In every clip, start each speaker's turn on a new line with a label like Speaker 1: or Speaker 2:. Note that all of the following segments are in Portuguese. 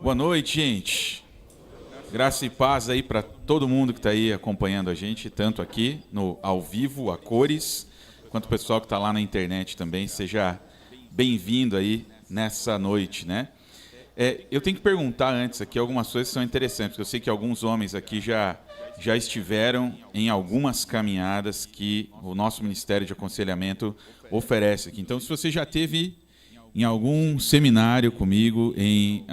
Speaker 1: Boa noite, gente. Graça e paz aí para todo mundo que está aí acompanhando a gente, tanto aqui no ao vivo, a cores, quanto o pessoal que está lá na internet também. Seja bem-vindo aí nessa noite, né? Eu tenho que perguntar antes aqui algumas coisas que são interessantes, porque eu sei que alguns homens aqui já estiveram em algumas caminhadas que o nosso Ministério de Aconselhamento oferece aqui. Então, se você já teve em algum seminário comigo, em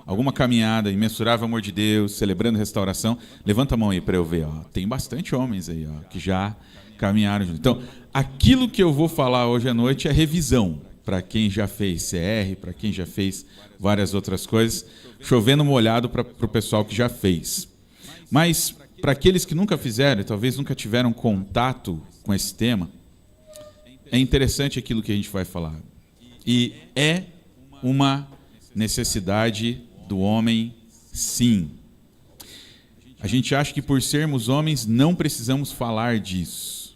Speaker 1: alguma caminhada, Imensurável Amor de Deus, Celebrando Restauração, levanta a mão aí para eu ver. Ó. Tem bastante homens aí que já caminharam junto. Então, aquilo que eu vou falar hoje à noite é revisão, para quem já fez CR, para quem já fez várias outras coisas, chovendo molhado para o pessoal que já fez. Mas, para aqueles que nunca fizeram, e talvez nunca tiveram contato com esse tema, é interessante aquilo que a gente vai falar. E é uma necessidade do homem, sim. A gente acha que por sermos homens não precisamos falar disso.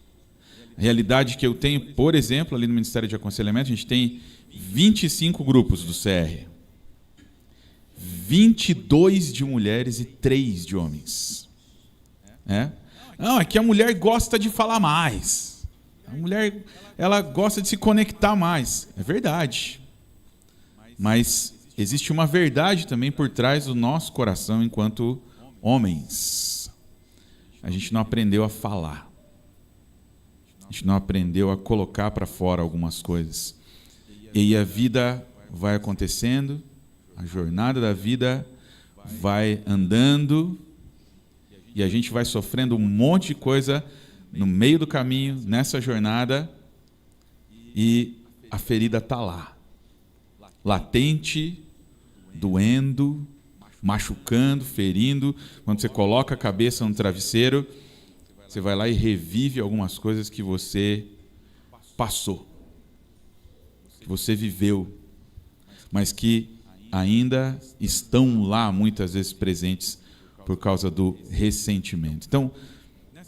Speaker 1: A realidade que eu tenho, por exemplo, ali no Ministério de Aconselhamento, a gente tem 25 grupos do CR. 22 de mulheres e 3 de homens. Não, é que a mulher gosta de falar mais. A mulher, ela gosta de se conectar mais. É verdade. Mas existe uma verdade também por trás do nosso coração enquanto homens. A gente não aprendeu a falar. A gente não aprendeu a colocar para fora algumas coisas. E a vida vai acontecendo, a jornada da vida vai andando e a gente vai sofrendo um monte de coisa no meio do caminho, nessa jornada, e a ferida está lá, latente, doendo, machucando, ferindo. Quando você coloca a cabeça no travesseiro, você vai lá e revive algumas coisas que você passou, que você viveu, mas que ainda estão lá muitas vezes presentes por causa do ressentimento. Então,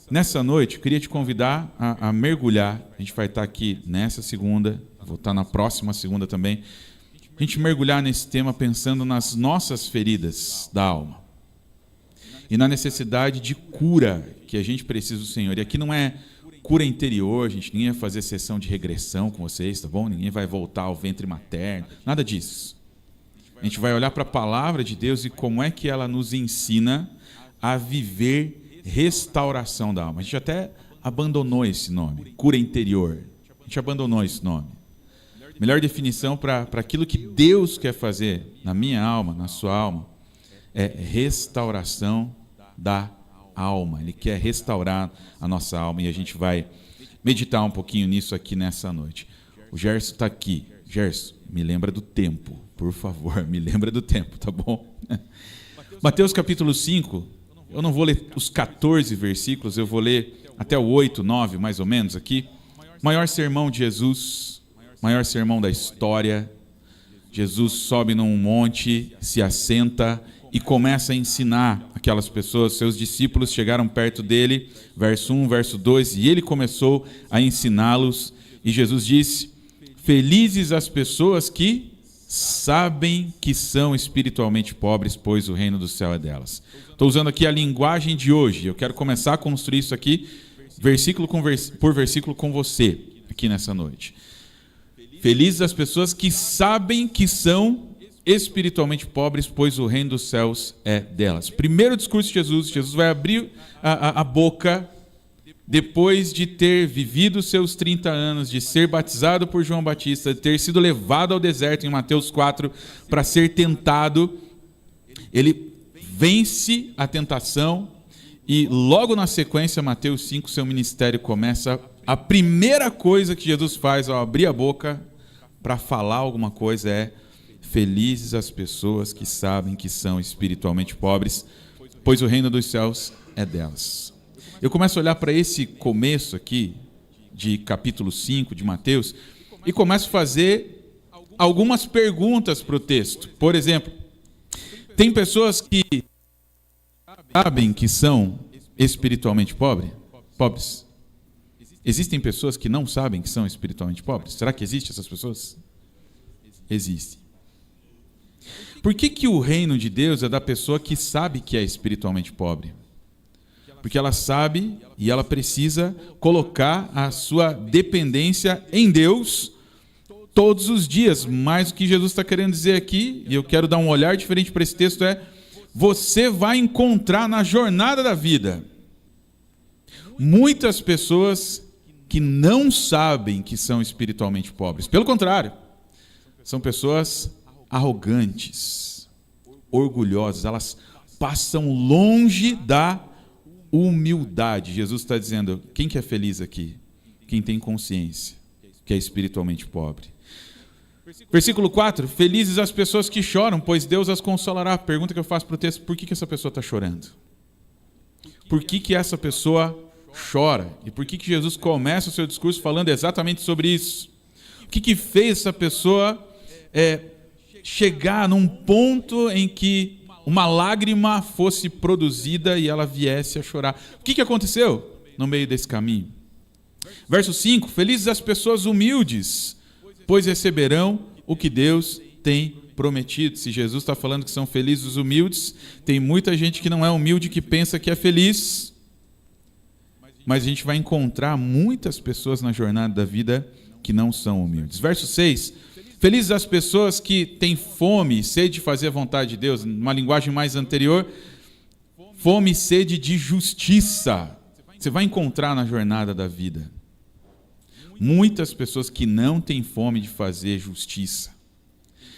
Speaker 1: nessa noite, eu queria te convidar a mergulhar. A gente vai estar aqui nessa segunda, vou estar na próxima segunda também. A gente mergulhar nesse tema pensando nas nossas feridas da alma e na necessidade de cura que a gente precisa do Senhor. E aqui não é cura interior, gente. Ninguém vai fazer sessão de regressão com vocês, tá bom? Ninguém vai voltar ao ventre materno, nada disso. A gente vai olhar para a palavra de Deus e como é que ela nos ensina a viver restauração da alma. A gente até abandonou esse nome, cura interior. A gente abandonou esse nome. Melhor definição para aquilo que Deus quer fazer na minha alma, na sua alma, é restauração da alma. Ele quer restaurar a nossa alma e a gente vai meditar um pouquinho nisso aqui nessa noite. O Gerson está aqui. Gerson, me lembra do tempo, por favor, me lembra do tempo, tá bom? Mateus capítulo 5, eu não vou ler os 14 versículos, eu vou ler até o 8, 9, mais ou menos aqui. Maior sermão de Jesus, maior sermão da história. Jesus sobe num monte, se assenta e começa a ensinar aquelas pessoas. Seus discípulos chegaram perto dele, verso 1, verso 2, e ele começou a ensiná-los. E Jesus disse: felizes as pessoas que sabem que são espiritualmente pobres, pois o reino do céu é delas. Estou usando aqui a linguagem de hoje. Eu quero começar a construir isso aqui, versículo por versículo, com você, aqui nessa noite. Felizes as pessoas que sabem que são espiritualmente pobres, pois o reino dos céus é delas. Primeiro discurso de Jesus. Jesus vai abrir a boca depois de ter vivido seus 30 anos, de ser batizado por João Batista, de ter sido levado ao deserto em Mateus 4 para ser tentado. Ele vence a tentação e logo na sequência, Mateus 5, seu ministério começa. A primeira coisa que Jesus faz ao abrir a boca para falar alguma coisa é: felizes as pessoas que sabem que são espiritualmente pobres, pois o reino dos céus é delas. Eu começo a olhar para esse começo aqui, de capítulo 5 de Mateus, e começo a fazer algumas perguntas para o texto. Por exemplo, tem pessoas que sabem que são espiritualmente pobres? Existem pessoas que não sabem que são espiritualmente pobres? Será que existem essas pessoas? Existem. Por que o reino de Deus é da pessoa que sabe que é espiritualmente pobre? Porque ela sabe e ela precisa colocar a sua dependência em Deus todos os dias. Mas o que Jesus está querendo dizer aqui, e eu quero dar um olhar diferente para esse texto, é: você vai encontrar na jornada da vida muitas pessoas que não sabem que são espiritualmente pobres. Pelo contrário, são pessoas arrogantes, orgulhosas, elas passam longe da humildade. Jesus está dizendo: quem que é feliz aqui? Quem tem consciência que é espiritualmente pobre. Versículo 4: felizes as pessoas que choram, pois Deus as consolará. Pergunta que eu faço para o texto: por que essa pessoa está chorando? Por que essa pessoa chora? E por que Jesus começa o seu discurso falando exatamente sobre isso? O que fez essa pessoa chegar num ponto em que uma lágrima fosse produzida e ela viesse a chorar? O que aconteceu no meio desse caminho? Verso 5: felizes as pessoas humildes, pois receberão o que Deus tem prometido. Se Jesus está falando que são felizes os humildes, tem muita gente que não é humilde, que pensa que é feliz. Mas a gente vai encontrar muitas pessoas na jornada da vida que não são humildes. Verso 6: felizes as pessoas que têm fome e sede de fazer a vontade de Deus. Numa linguagem mais anterior, fome e sede de justiça. Você vai encontrar na jornada da vida muitas pessoas que não têm fome de fazer justiça.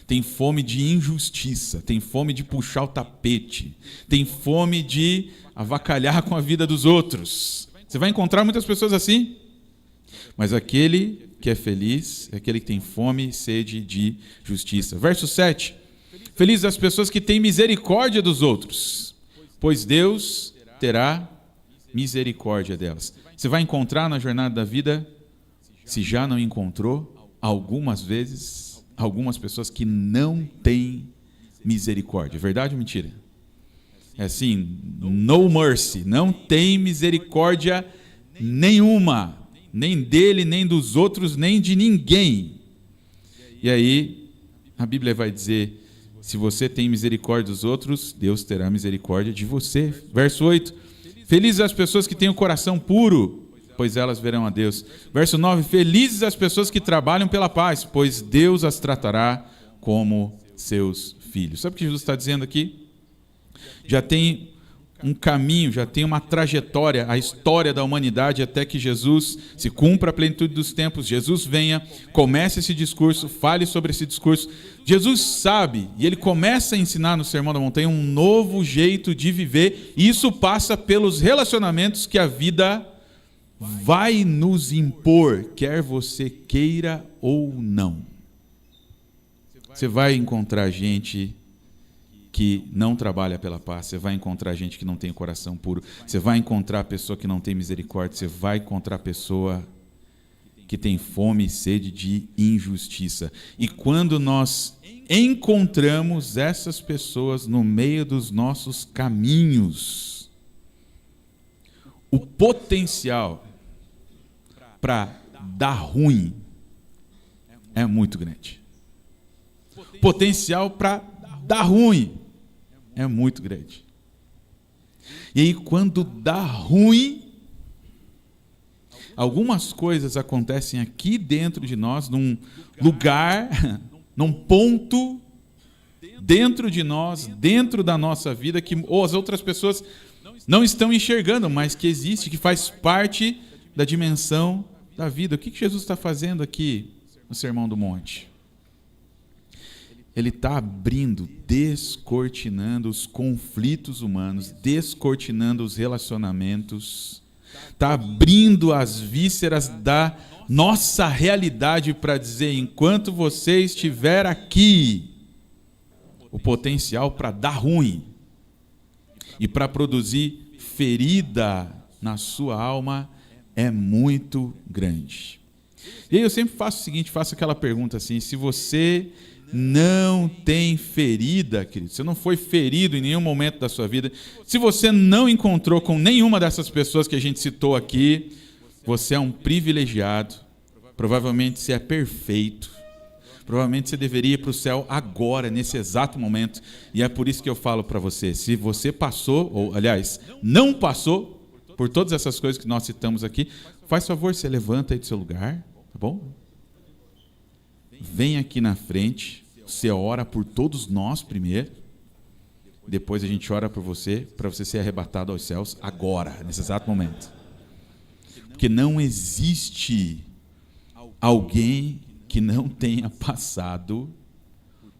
Speaker 1: Tem fome de injustiça, tem fome de puxar o tapete, tem fome de avacalhar com a vida dos outros. Você vai encontrar muitas pessoas assim. Mas aquele que é feliz é aquele que tem fome e sede de justiça. Verso 7: felizes as pessoas que têm misericórdia dos outros, pois Deus terá misericórdia delas. Você vai encontrar na jornada da vida, se já não encontrou, algumas vezes, algumas pessoas que não têm misericórdia. Verdade ou mentira? É assim, no mercy, não tem misericórdia nenhuma, nem dele, nem dos outros, nem de ninguém. E aí, a Bíblia vai dizer: se você tem misericórdia dos outros, Deus terá misericórdia de você. Verso 8: felizes as pessoas que têm o coração puro, pois elas verão a Deus. Verso 9: felizes as pessoas que trabalham pela paz, pois Deus as tratará como seus filhos. Sabe o que Jesus está dizendo aqui? Já tem um caminho, já tem uma trajetória, a história da humanidade até que Jesus se cumpra a plenitude dos tempos, Jesus venha, comece esse discurso, fale sobre esse discurso. Jesus sabe, e ele começa a ensinar no Sermão da Montanha um novo jeito de viver, e isso passa pelos relacionamentos que a vida vai nos impor, quer você queira ou não. Você vai encontrar gente que não trabalha pela paz, você vai encontrar gente que não tem o coração puro, você vai encontrar pessoa que não tem misericórdia, você vai encontrar pessoa que tem fome e sede de injustiça. E quando nós encontramos essas pessoas no meio dos nossos caminhos, o potencial para dar ruim é muito grande. O potencial para dar ruim é muito grande. E aí, quando dá ruim, algumas coisas acontecem aqui dentro de nós, num lugar, num ponto dentro de nós, dentro da nossa vida, que ou as outras pessoas não estão enxergando, mas que existe, que faz parte da dimensão da vida. O que Jesus está fazendo aqui no Sermão do Monte? Ele está abrindo, descortinando os conflitos humanos, descortinando os relacionamentos, está abrindo as vísceras da nossa realidade para dizer: enquanto você estiver aqui, o potencial para dar ruim e para produzir ferida na sua alma é muito grande. E aí eu sempre faço o seguinte, faço aquela pergunta assim: se você não tem ferida, querido, você não foi ferido em nenhum momento da sua vida, se você não encontrou com nenhuma dessas pessoas que a gente citou aqui, você é um privilegiado, provavelmente você é perfeito, Provavelmente você deveria ir para o céu agora, nesse exato momento. E é por isso que eu falo para você, se você passou, ou aliás, não passou por todas essas coisas que nós citamos aqui, faz favor, você levanta aí do seu lugar, tá bom? Vem aqui na frente, você ora por todos nós primeiro, depois a gente ora por você, para você ser arrebatado aos céus agora, nesse exato momento. Porque não existe alguém que não tenha passado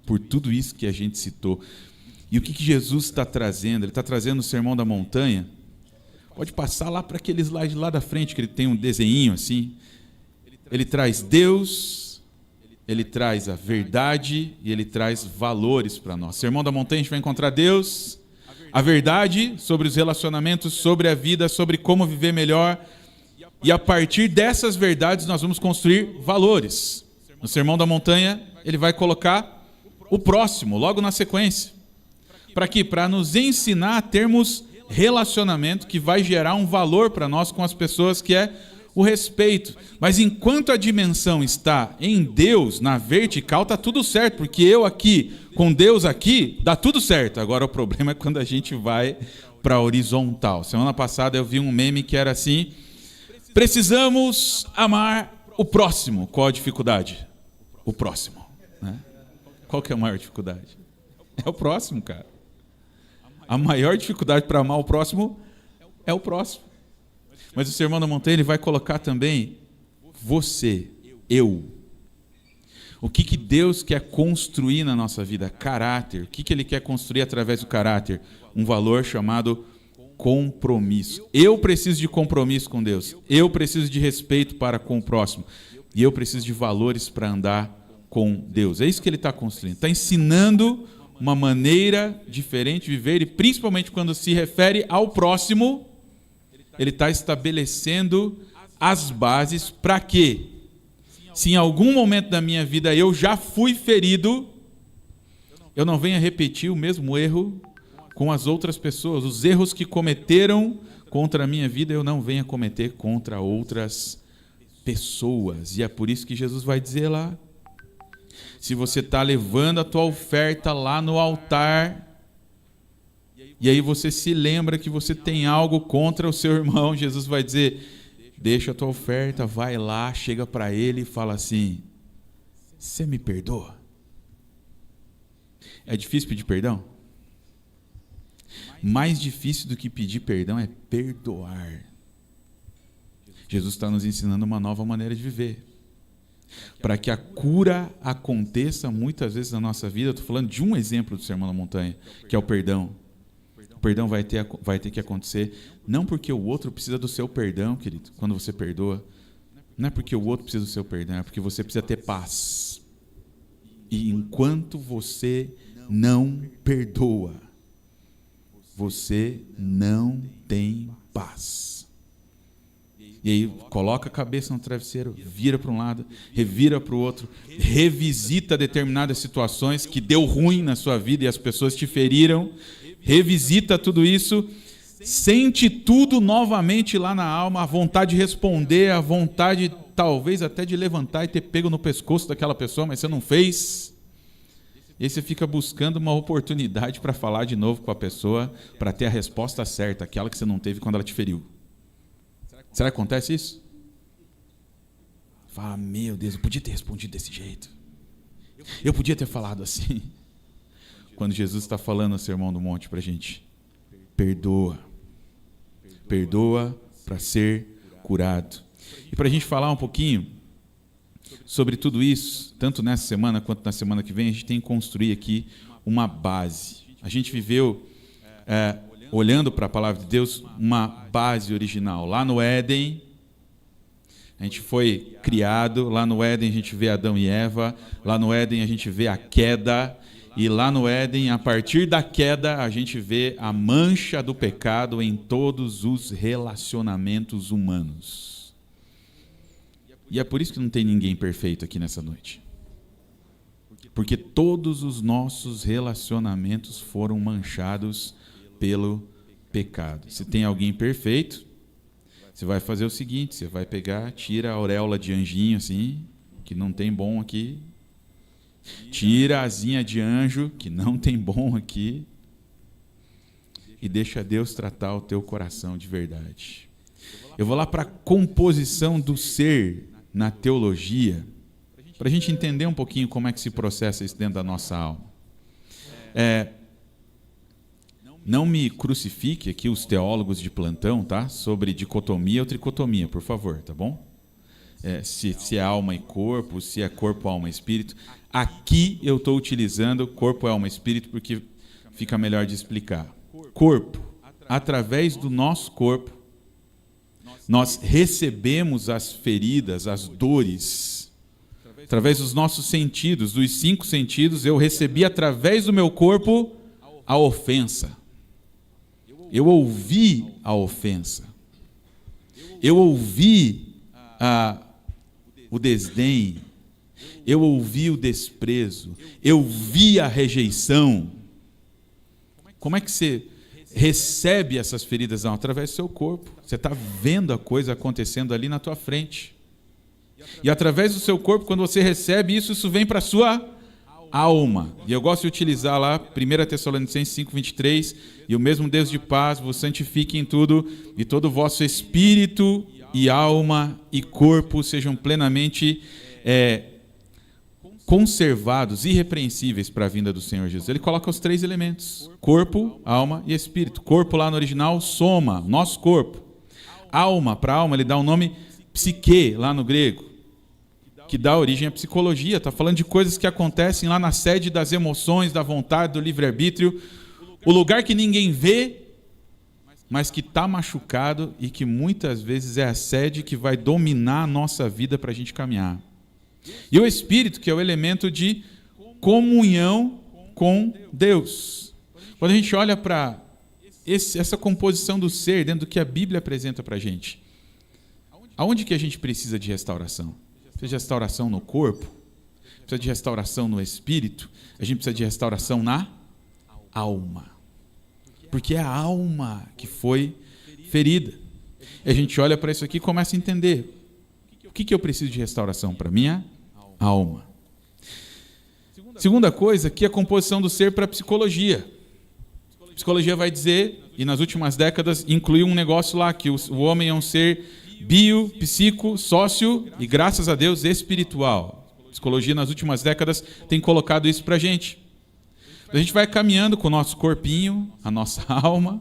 Speaker 1: por tudo isso que a gente citou. E o que Jesus está trazendo? Ele está trazendo o Sermão da Montanha. Pode passar lá para aquele slide lá da frente, que ele tem um desenho assim. Ele traz Deus, ele traz a verdade e ele traz valores para nós. Sermão da Montanha, a gente vai encontrar Deus, a verdade sobre os relacionamentos, sobre a vida, sobre como viver melhor. E a partir dessas verdades nós vamos construir valores. No Sermão da Montanha, ele vai colocar o próximo, logo na sequência. Para quê? Para nos ensinar a termos relacionamento que vai gerar um valor para nós com as pessoas, que é o respeito. Mas enquanto a dimensão está em Deus, na vertical, está tudo certo, porque eu aqui, com Deus aqui, dá tudo certo. Agora o problema é quando a gente vai para a horizontal. Semana passada eu vi um meme que era assim: precisamos amar o próximo. Qual a dificuldade? O próximo, né? Qual que é a maior dificuldade? É o próximo, cara. A maior dificuldade para amar o próximo é o próximo. Mas o Sermão da Montanha, ele vai colocar também você, eu. O que Deus quer construir na nossa vida? Caráter. O que Ele quer construir através do caráter? Um valor chamado compromisso. Eu preciso de compromisso com Deus. Eu preciso de respeito para com o próximo. E eu preciso de valores para andar com Deus. É isso que Ele está construindo. Está ensinando uma maneira diferente de viver, e principalmente quando se refere ao próximo, ele está estabelecendo as bases para quê? Se em algum momento da minha vida eu já fui ferido, eu não venha repetir o mesmo erro com as outras pessoas. Os erros que cometeram contra a minha vida, eu não venha cometer contra outras pessoas. E é por isso que Jesus vai dizer lá: se você está levando a tua oferta lá no altar, e aí você se lembra que você tem algo contra o seu irmão, Jesus vai dizer: deixa a tua oferta, vai lá, chega para ele e fala assim: você me perdoa? É difícil pedir perdão? Mais difícil do que pedir perdão é perdoar. Jesus está nos ensinando uma nova maneira de viver. Para que a cura aconteça muitas vezes na nossa vida, eu estou falando de um exemplo do Sermão da Montanha, que é o perdão. O perdão vai ter que acontecer, não porque o outro precisa do seu perdão, querido, quando você perdoa. Não é porque o outro precisa do seu perdão, é porque você precisa ter paz. E enquanto você não perdoa, você não tem paz. E aí coloca a cabeça no travesseiro, vira para um lado, revira para o outro, revisita determinadas situações que deu ruim na sua vida e as pessoas te feriram, revisita tudo isso, sente tudo novamente lá na alma, a vontade de responder, a vontade talvez até de levantar e ter pego no pescoço daquela pessoa, mas você não fez. E aí você fica buscando uma oportunidade para falar de novo com a pessoa, para ter a resposta certa, aquela que você não teve quando ela te feriu. Será que acontece isso? Fala: meu Deus, eu podia ter respondido desse jeito. Eu podia ter falado assim. Quando Jesus está falando no Sermão do Monte para a gente: perdoa. Perdoa para ser curado. E para a gente falar um pouquinho sobre tudo isso, tanto nessa semana quanto na semana que vem, a gente tem que construir aqui uma base. A gente viveu olhando para a palavra de Deus, uma base original. Lá no Éden, a gente foi criado, lá no Éden a gente vê Adão e Eva, lá no Éden a gente vê a queda, e lá no Éden, a partir da queda, a gente vê a mancha do pecado em todos os relacionamentos humanos. E é por isso que não tem ninguém perfeito aqui nessa noite. Porque todos os nossos relacionamentos foram manchados pelo pecado. Se tem alguém perfeito, você vai fazer o seguinte: você vai pegar, tira a auréola de anjinho assim, que não tem bom aqui, Tira a asinha de anjo, que não tem bom aqui, e deixa Deus tratar o teu coração de verdade. Eu vou lá para a composição do ser na teologia, para a gente entender um pouquinho como é que se processa isso dentro da nossa alma. Não me crucifique aqui os teólogos de plantão, tá? Sobre dicotomia ou tricotomia, por favor, tá bom? Se é alma e corpo, se é corpo, alma e espírito. Aqui eu estou utilizando corpo, alma e espírito porque fica melhor de explicar. Corpo, através do nosso corpo, nós recebemos as feridas, as dores, através dos nossos sentidos, dos 5 sentidos, eu recebi através do meu corpo a ofensa. Eu ouvi a ofensa. Eu ouvi o desdém. Eu ouvi o desprezo. Eu vi a rejeição. Como é que você recebe essas feridas? Não, através do seu corpo. Você está vendo a coisa acontecendo ali na tua frente. E através do seu corpo, quando você recebe isso, isso vem para a sua alma. E eu gosto de utilizar lá 1 Tessalonicenses 5:23, e o mesmo Deus de paz vos santifique em tudo, e todo o vosso espírito e alma e corpo sejam plenamente conservados, irrepreensíveis para a vinda do Senhor Jesus. Ele coloca os 3 elementos: corpo, alma e espírito. Corpo lá no original, soma, nosso corpo. Alma, para alma, ele dá o nome psique, lá no grego, que dá origem à psicologia. Está falando de coisas que acontecem lá na sede das emoções, da vontade, do livre-arbítrio. O lugar que ninguém vê, mas que está machucado e que muitas vezes é a sede que vai dominar a nossa vida para a gente caminhar. E o Espírito, que é o elemento de comunhão com Deus. Quando a gente olha para essa composição do ser, dentro do que a Bíblia apresenta para a gente, aonde que a gente precisa de restauração? Precisa de restauração no corpo? Precisa de restauração no espírito? A gente precisa de restauração na alma. Porque é a alma que foi ferida. E a gente olha para isso aqui e começa a entender. O que eu preciso de restauração para minha alma? Segunda coisa, que é a composição do ser para a psicologia. A psicologia vai dizer, e nas últimas décadas incluiu um negócio lá, que o homem é um ser bio, psico, sócio e, graças a Deus, espiritual. A psicologia nas últimas décadas tem colocado isso para a gente. A gente vai caminhando com o nosso corpinho, a nossa alma,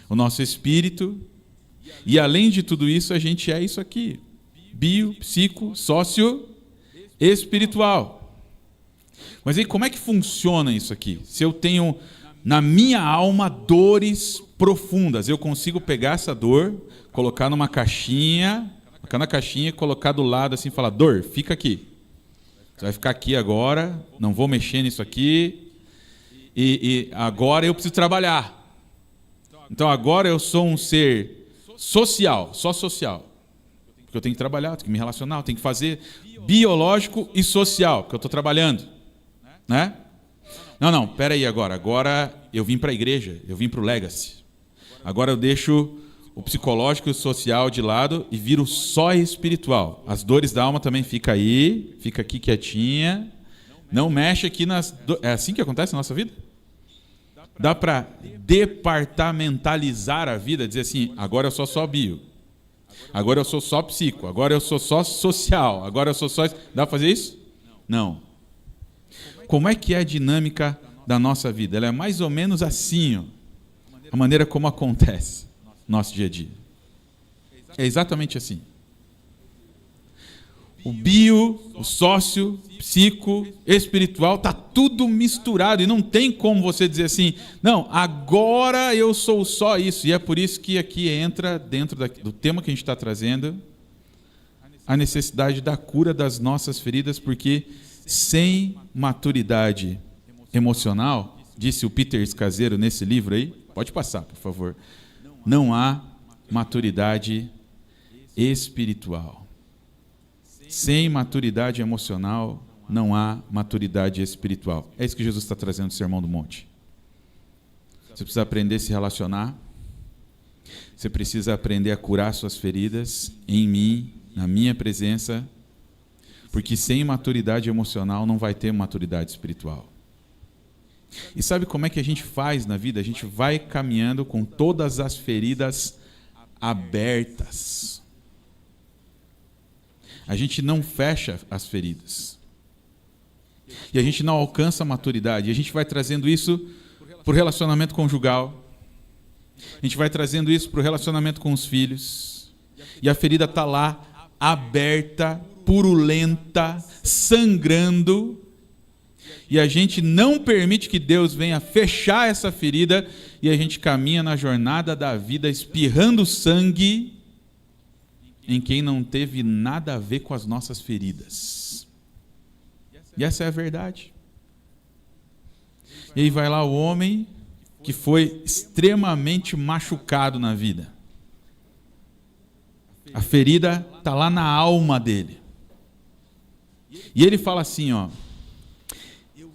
Speaker 1: o nosso espírito, e além de tudo isso, a gente é isso aqui: bio, psico, sócio, espiritual. Mas aí como é que funciona isso aqui? Se eu tenho na minha alma dores profundas, eu consigo pegar essa dor, colocar numa caixinha, colocar na caixinha e colocar do lado assim e falar: dor, fica aqui. Você vai ficar aqui agora, não vou mexer nisso aqui, e agora eu preciso trabalhar. Então agora eu sou um ser social, só social. Porque eu tenho que trabalhar, eu tenho que me relacionar, eu tenho que fazer biológico e social, porque eu estou trabalhando. Né? Não, pera aí agora. Agora eu vim para a igreja, eu vim para o Legacy. Agora eu deixo o psicológico e o social de lado e viro só espiritual. As dores da alma também fica aí, fica aqui quietinha. Não mexe aqui nas... É assim que acontece na nossa vida? Dá para departamentalizar a vida, dizer assim: agora eu sou só bio, agora eu sou só psico, agora eu sou só social, agora eu sou só... Dá para fazer isso? Não. Como é que é a dinâmica da nossa vida? Ela é mais ou menos assim, ó, a maneira como acontece no nosso dia a dia. É exatamente assim. O bio, o sócio, psico, espiritual, está tudo misturado e não tem como você dizer assim: não, agora eu sou só isso. E é por isso que aqui entra, dentro do tema que a gente está trazendo, a necessidade da cura das nossas feridas, porque sem maturidade emocional, disse o Peter Escaseiro nesse livro aí, pode passar, por favor, não há maturidade espiritual. Sem maturidade emocional, não há maturidade espiritual. É isso que Jesus está trazendo no Sermão do Monte. Você precisa aprender a se relacionar, você precisa aprender a curar suas feridas em mim, na minha presença, Porque sem maturidade emocional não vai ter maturidade espiritual. E sabe como é que a gente faz na vida? A gente vai caminhando com todas as feridas abertas. A gente não fecha as feridas. E a gente não alcança a maturidade. E a gente vai trazendo isso para o relacionamento conjugal. A gente vai trazendo isso para o relacionamento com os filhos. E a ferida está lá, aberta, purulenta, sangrando. E a gente não permite que Deus venha fechar essa ferida. E a gente caminha na jornada da vida espirrando sangue em quem não teve nada a ver com as nossas feridas. E essa é a verdade. E aí vai lá o homem que foi extremamente machucado na vida. A ferida está lá na alma dele. E ele fala assim, ó: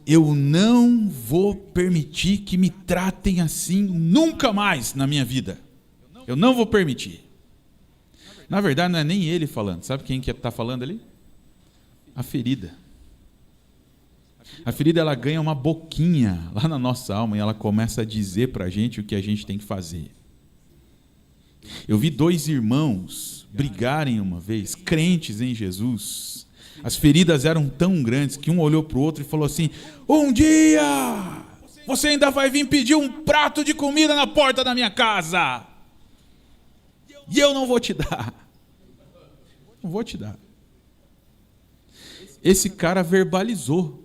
Speaker 1: eu não vou permitir que me tratem assim nunca mais na minha vida. Eu não vou permitir. Na verdade, não é nem ele falando. Sabe quem que está falando ali? A ferida. A ferida, ela ganha uma boquinha lá na nossa alma e ela começa a dizer para a gente o que a gente tem que fazer. Eu vi 2 irmãos brigarem uma vez, crentes em Jesus. As feridas eram tão grandes que um olhou para o outro e falou assim: um dia você ainda vai vir pedir um prato de comida na porta da minha casa. E eu não vou te dar. Não vou te dar. Esse cara verbalizou.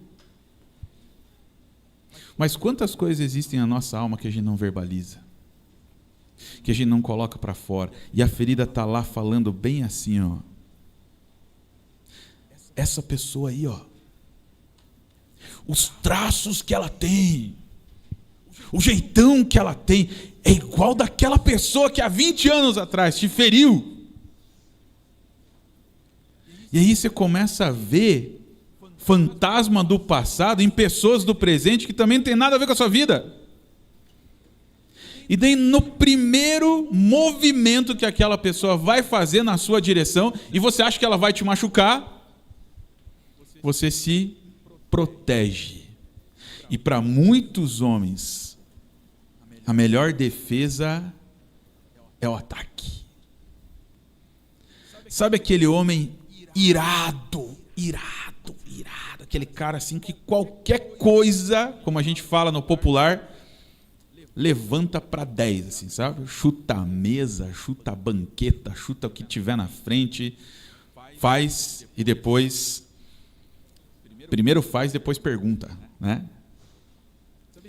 Speaker 1: Mas quantas coisas existem na nossa alma que a gente não verbaliza? Que a gente não coloca para fora. E a ferida está lá falando bem assim, ó. Essa pessoa aí, ó. Os traços que ela tem. O jeitão que ela tem. É igual daquela pessoa que há 20 anos atrás te feriu. E aí você começa a ver fantasma do passado em pessoas do presente que também não tem nada a ver com a sua vida. E daí no primeiro movimento que aquela pessoa vai fazer na sua direção, e você acha que ela vai te machucar, você se protege. E para muitos homens, a melhor defesa é o ataque. Sabe aquele homem irado, aquele cara assim que qualquer coisa, como a gente fala no popular, levanta para 10, assim, sabe? Chuta a mesa, chuta a banqueta, chuta o que tiver na frente, faz e depois, primeiro faz, depois pergunta, né?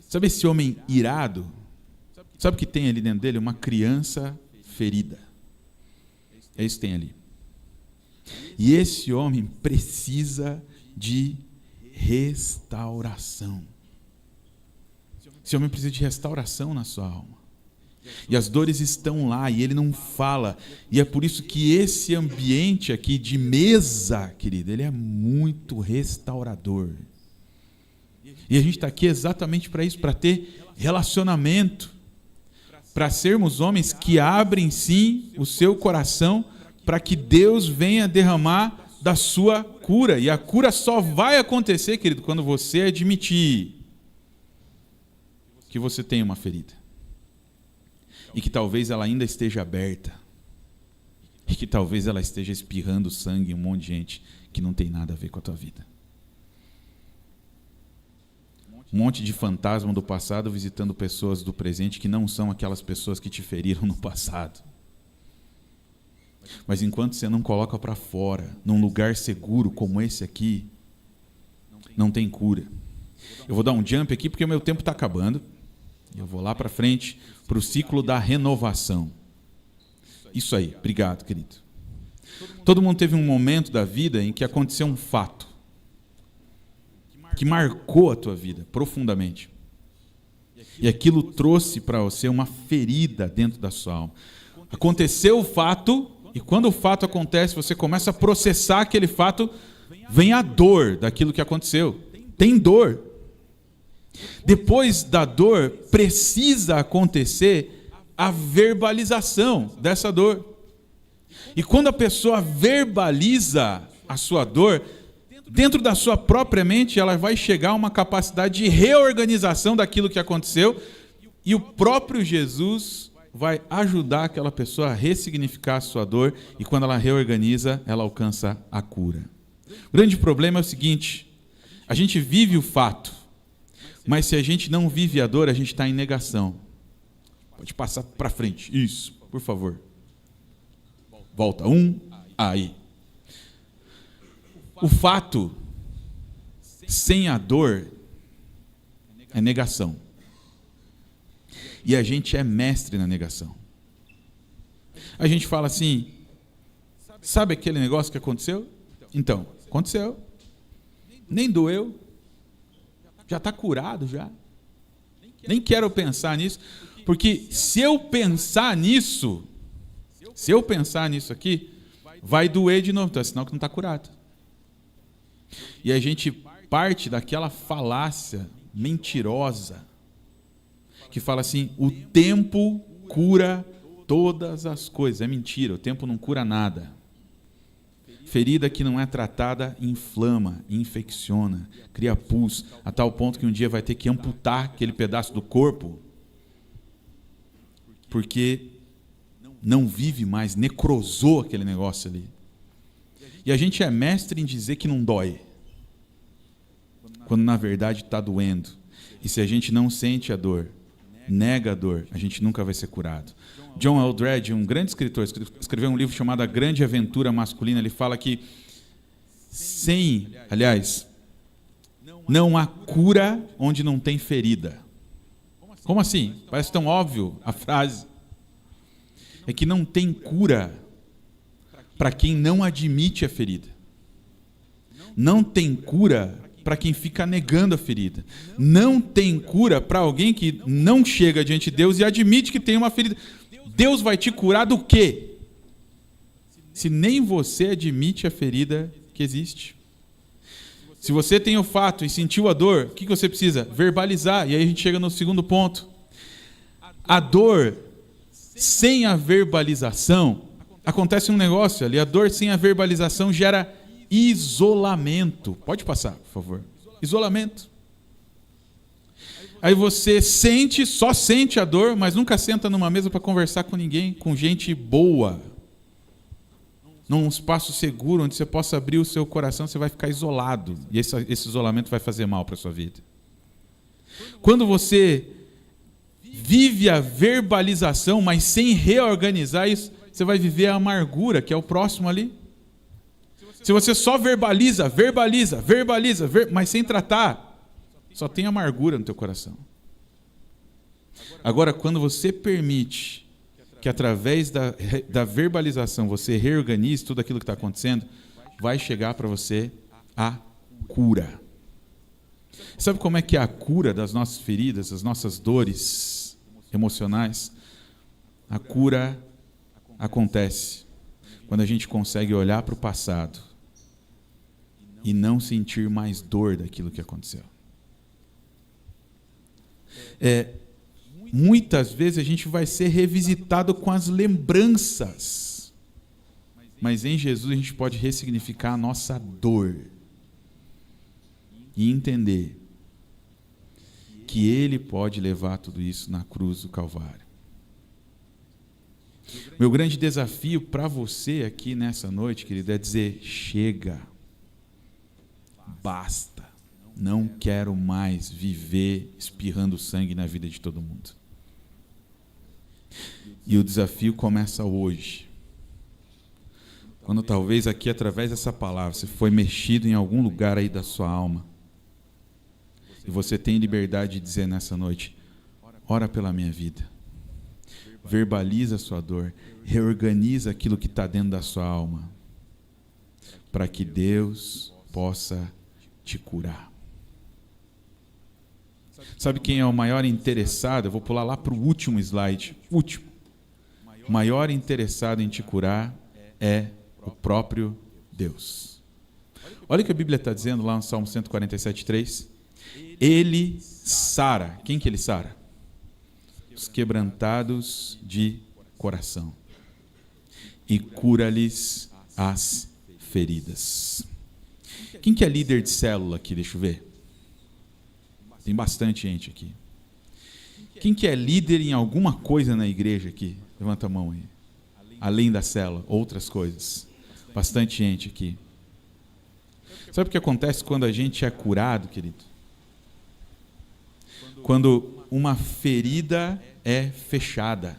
Speaker 1: Sabe esse homem irado? Sabe o que tem ali dentro dele? Uma criança ferida. É isso que tem ali. E esse homem precisa de restauração. Esse homem precisa de restauração na sua alma. E as dores estão lá e ele não fala. E é por isso que esse ambiente aqui de mesa, querido, ele é muito restaurador. E a gente está aqui exatamente para isso, para ter relacionamento. Para sermos homens que abrem sim o seu coração para que Deus venha derramar da sua cura. E a cura só vai acontecer, querido, quando você admitir que você tem uma ferida. E que talvez ela ainda esteja aberta. E que talvez ela esteja espirrando sangue em um monte de gente que não tem nada a ver com a tua vida. Um monte de fantasma do passado visitando pessoas do presente que não são aquelas pessoas que te feriram no passado. Mas enquanto você não coloca para fora, num lugar seguro como esse aqui, não tem cura. Eu vou dar um jump aqui porque o meu tempo está acabando. Eu vou lá para frente, para o ciclo da renovação. Isso aí, obrigado, querido. Todo mundo teve um momento da vida em que aconteceu um fato que marcou a tua vida profundamente. E aquilo trouxe para você uma ferida dentro da sua alma. Aconteceu o fato, e quando o fato acontece, você começa a processar aquele fato, vem a dor daquilo que aconteceu. Tem dor. Depois da dor, precisa acontecer a verbalização dessa dor. E quando a pessoa verbaliza a sua dor, dentro da sua própria mente, ela vai chegar a uma capacidade de reorganização daquilo que aconteceu, e o próprio Jesus vai ajudar aquela pessoa a ressignificar a sua dor, e quando ela reorganiza, ela alcança a cura. O grande problema é o seguinte: a gente vive o fato, mas se a gente não vive a dor, a gente está em negação. Pode passar para frente. Isso, por favor. Volta. Aí. O fato sem a dor é negação. E a gente é mestre na negação. A gente fala assim: sabe aquele negócio que aconteceu? Então, aconteceu. Nem doeu. Já está curado já. Nem quero pensar nisso. Porque se eu pensar nisso aqui, vai doer de novo. Então é sinal que não está curado. E a gente parte daquela falácia mentirosa que fala assim: o tempo cura todas as coisas. É mentira, o tempo não cura nada. Ferida que não é tratada inflama, infecciona, cria pus, a tal ponto que um dia vai ter que amputar aquele pedaço do corpo, porque não vive mais, necrosou aquele negócio ali. E a gente é mestre em dizer que não dói, quando na verdade está doendo. E se a gente não sente a dor, nega a dor, a gente nunca vai ser curado. John Eldredge, um grande escritor, escreveu um livro chamado A Grande Aventura Masculina. Ele fala que não há cura onde não tem ferida. Como assim? Parece tão óbvio a frase. É que não tem cura para quem não admite a ferida. Não tem cura para quem fica negando a ferida. Não tem cura para alguém que não chega diante de Deus e admite que tem uma ferida. Deus vai te curar do quê? Se nem você admite a ferida que existe. Se você tem o fato e sentiu a dor, o que você precisa? Verbalizar. E aí a gente chega no segundo ponto. A dor sem a verbalização, acontece um negócio ali. A dor sem a verbalização gera isolamento. Pode passar, por favor. Isolamento. Aí você só sente a dor, mas nunca senta numa mesa para conversar com ninguém, com gente boa. Num espaço seguro, onde você possa abrir o seu coração, você vai ficar isolado. E esse isolamento vai fazer mal para a sua vida. Quando você vive a verbalização, mas sem reorganizar isso, você vai viver a amargura, que é o próximo ali. Se você só verbaliza, mas sem tratar, só tem amargura no teu coração. Agora, quando você permite que através da verbalização você reorganize tudo aquilo que está acontecendo, vai chegar para você a cura. Sabe como é que é a cura das nossas feridas, das nossas dores emocionais? A cura acontece quando a gente consegue olhar para o passado e não sentir mais dor daquilo que aconteceu. Muitas vezes a gente vai ser revisitado com as lembranças, mas em Jesus a gente pode ressignificar a nossa dor e entender que Ele pode levar tudo isso na cruz do Calvário. Meu grande desafio para você aqui nessa noite, querido, é dizer: chega, basta. Não quero mais viver espirrando sangue na vida de todo mundo. E o desafio começa hoje. Quando talvez aqui, através dessa palavra, você foi mexido em algum lugar aí da sua alma. E você tem liberdade de dizer nessa noite: ora pela minha vida. Verbaliza a sua dor. Reorganiza aquilo que está dentro da sua alma. Para que Deus possa te curar. Sabe quem é o maior interessado? Eu vou pular lá para o último slide. Último. O maior interessado em te curar é o próprio Deus. Olha o que a Bíblia está dizendo lá no Salmo 147:3. Ele sara. Quem que ele sara? Os quebrantados de coração. E cura-lhes as feridas. Quem que é líder de célula aqui? Deixa eu ver. Tem bastante gente aqui. Quem que é líder em alguma coisa na igreja aqui? Levanta a mão aí. Além da célula, outras coisas. Bastante gente aqui. Sabe o que acontece quando a gente é curado, querido? Quando uma ferida é fechada,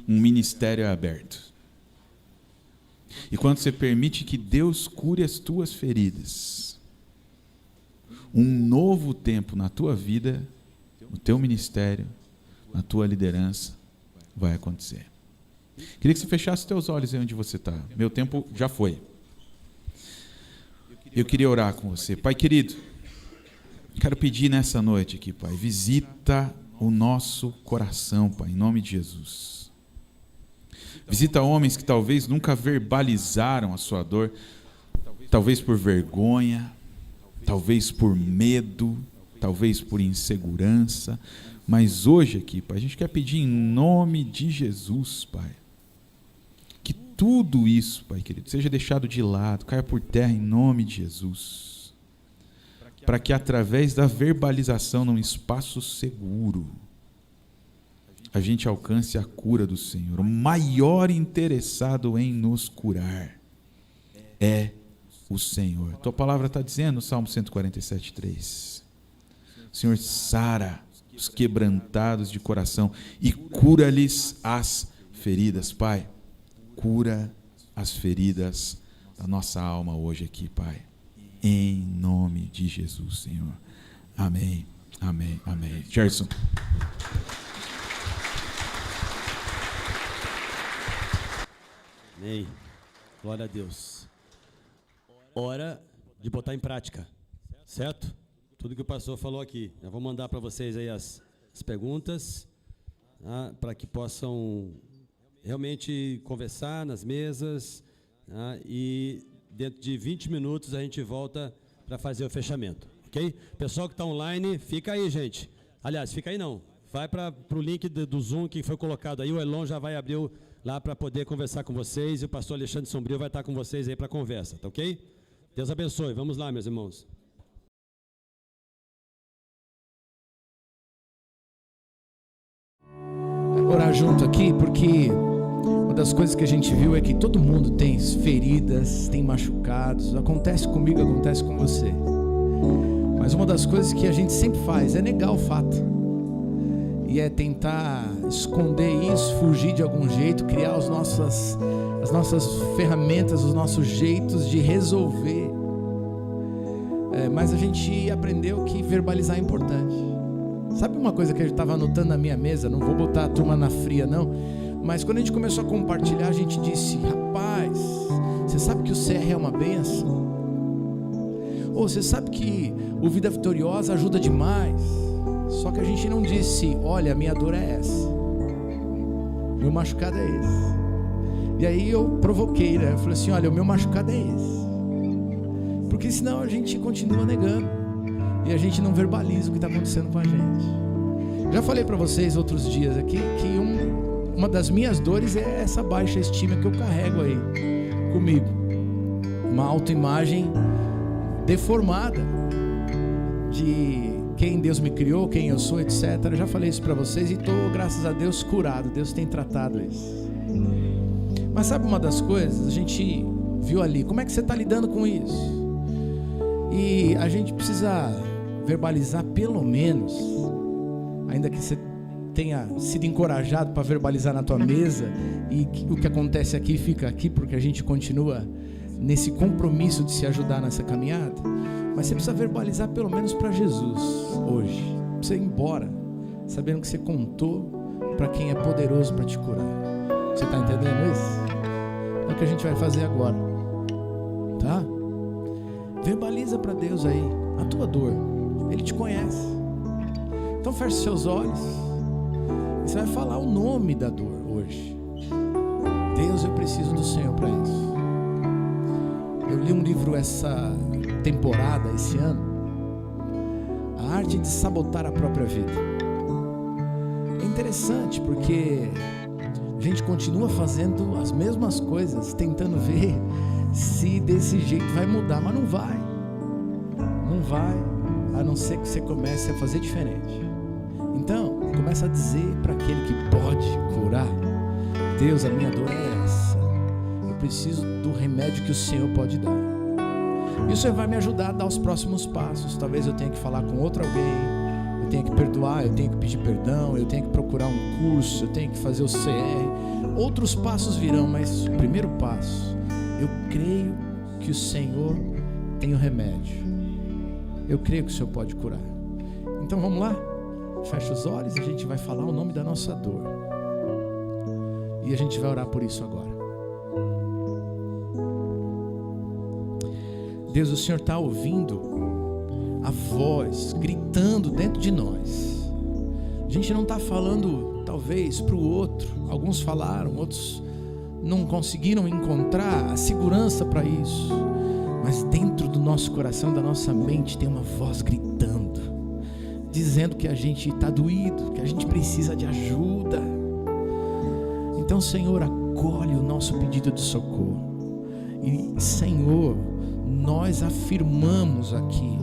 Speaker 1: um ministério é aberto. E quando você permite que Deus cure as tuas feridas, um novo tempo na tua vida, no teu ministério, na tua liderança, vai acontecer. Queria que você fechasse os teus olhos aí onde você está. Meu tempo já foi. Eu queria orar com você. Pai querido, quero pedir nessa noite aqui, Pai, visita o nosso coração, Pai, em nome de Jesus. Visita homens que talvez nunca verbalizaram a sua dor, talvez por vergonha, talvez por medo, talvez por insegurança, mas hoje aqui, Pai, a gente quer pedir em nome de Jesus, Pai, que tudo isso, Pai querido, seja deixado de lado, caia por terra em nome de Jesus, para que através da verbalização num espaço seguro, a gente alcance a cura do Senhor. O maior interessado em nos curar é o Senhor. Tua palavra está dizendo no Salmo 147:3. O Senhor sara os quebrantados de coração e cura-lhes as feridas. Pai, cura as feridas da nossa alma hoje aqui, Pai. Em nome de Jesus, Senhor. Amém, amém, amém. Gerson.
Speaker 2: Amém. Glória a Deus. Hora de botar em prática, certo? Tudo que o pastor falou aqui. Eu vou mandar para vocês aí as perguntas, tá? Para que possam realmente conversar nas mesas, tá? E dentro de 20 minutos a gente volta para fazer o fechamento, ok? Pessoal que está online, fica aí, gente. Aliás, fica aí não. Vai para o link do Zoom que foi colocado aí. O Elon já vai abrir lá para poder conversar com vocês, e o pastor Alexandre Sombrio vai estar com vocês aí para a conversa, tá ok? Deus abençoe. Vamos lá, meus irmãos.
Speaker 3: Orar junto aqui, porque uma das coisas que a gente viu é que todo mundo tem feridas, tem machucados. Acontece comigo, acontece com você. Mas uma das coisas que a gente sempre faz é negar o fato. E é tentar esconder isso, fugir de algum jeito, criar as nossas ferramentas, os nossos jeitos de resolver. Mas a gente aprendeu que verbalizar é importante. Sabe uma coisa que eu estava anotando na minha mesa? Não vou botar a turma na fria não, mas quando a gente começou a compartilhar, a gente disse: rapaz, você sabe que o CR é uma bênção? Ou você sabe que o Vida Vitoriosa ajuda demais? Só que a gente não disse: olha, a minha dor é essa, meu machucado é esse. E aí eu provoquei, né? Eu falei assim: olha, o meu machucado é esse. Porque senão a gente continua negando e a gente não verbaliza o que está acontecendo com a gente. Já falei para vocês outros dias aqui que uma das minhas dores é essa baixa estima que eu carrego aí comigo. Uma autoimagem deformada de quem Deus me criou, quem eu sou, etc. Eu já falei isso para vocês e estou, graças a Deus, curado. Deus tem tratado isso. Mas sabe uma das coisas? A gente viu ali, como é que você está lidando com isso? E a gente precisa verbalizar pelo menos, ainda que você tenha sido encorajado para verbalizar na tua mesa, e o que acontece aqui fica aqui, porque a gente continua nesse compromisso de se ajudar nessa caminhada. Mas você precisa verbalizar pelo menos para Jesus hoje. Você ir embora sabendo que você contou para quem é poderoso para te curar. Você está entendendo isso? É o que a gente vai fazer agora, tá? Verbaliza para Deus aí a tua dor. Ele te conhece. Então feche seus olhos e você vai falar o nome da dor hoje. Deus, eu preciso do Senhor para isso. Eu li um livro essa temporada, esse ano, A Arte de Sabotar a Própria Vida. É interessante porque a gente continua fazendo as mesmas coisas, tentando ver se desse jeito vai mudar, mas não vai. Não vai, a não ser que você comece a fazer diferente. Então, começa a dizer para aquele que pode curar: Deus, a minha dor é essa. Eu preciso do remédio que o Senhor pode dar. E o Senhor vai me ajudar a dar os próximos passos. Talvez eu tenha que falar com outro alguém, eu tenha que perdoar, eu tenho que pedir perdão, eu tenho que procurar um curso, eu tenho que fazer o CR. Outros passos virão, mas o primeiro passo, eu creio que o Senhor tem o remédio. Eu creio que o Senhor pode curar. Então vamos lá? Fecha os olhos e a gente vai falar o nome da nossa dor. E a gente vai orar por isso agora. Deus, o Senhor está ouvindo a voz gritando dentro de nós. A gente não está falando talvez para o outro. Alguns falaram, outros não conseguiram encontrar a segurança para isso. Mas dentro do nosso coração, da nossa mente, tem uma voz gritando, dizendo que a gente está doído, que a gente precisa de ajuda. Então, Senhor, acolhe o nosso pedido de socorro. E, Senhor, nós afirmamos aqui,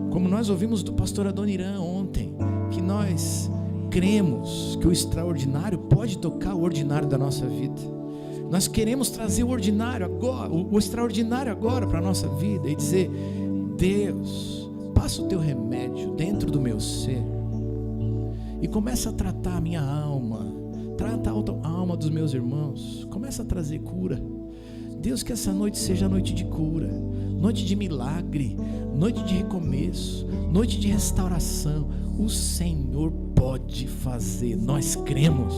Speaker 3: como nós ouvimos do pastor Adoniran ontem, que nós cremos que o extraordinário pode tocar o ordinário da nossa vida. Nós queremos trazer o ordinário agora, o extraordinário agora para a nossa vida e dizer: Deus, passa o teu remédio dentro do meu ser e começa a tratar a minha alma, trata a alma dos meus irmãos, começa a trazer cura. Deus, que essa noite seja noite de cura, noite de milagre, noite de recomeço, noite de restauração. O Senhor pode fazer, nós cremos.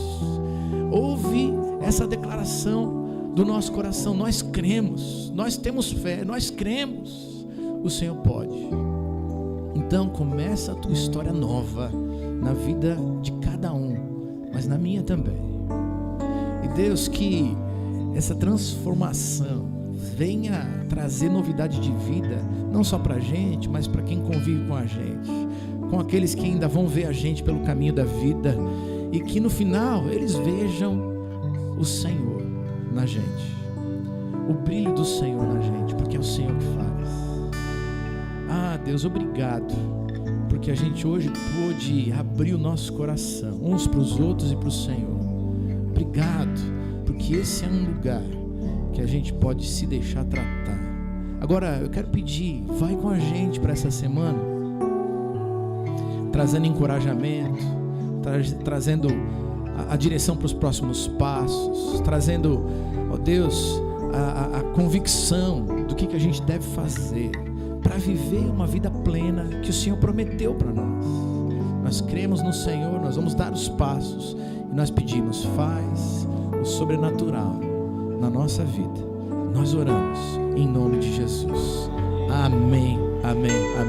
Speaker 3: Ouve essa declaração do nosso coração: nós cremos, nós temos fé, nós cremos, o Senhor pode. Então começa a tua história nova na vida de cada um, mas na minha também. E Deus, que essa transformação venha trazer novidade de vida, não só para a gente, mas para quem convive com a gente, com aqueles que ainda vão ver a gente pelo caminho da vida, e que no final eles vejam o Senhor na gente, o brilho do Senhor na gente, porque é o Senhor que faz. Ah, Deus, obrigado, porque a gente hoje pôde abrir o nosso coração uns para os outros e para o Senhor. Obrigado, porque esse é um lugar que a gente pode se deixar tratar. Agora eu quero pedir, vai com a gente para essa semana, trazendo encorajamento, trazendo a direção para os próximos passos, trazendo, ó Deus, a convicção do que a gente deve fazer para viver uma vida plena que o Senhor prometeu para nós. Nós cremos no Senhor, nós vamos dar os passos e nós pedimos: faz o sobrenatural na nossa vida. Nós oramos em nome de Jesus. Amém, amém, amém.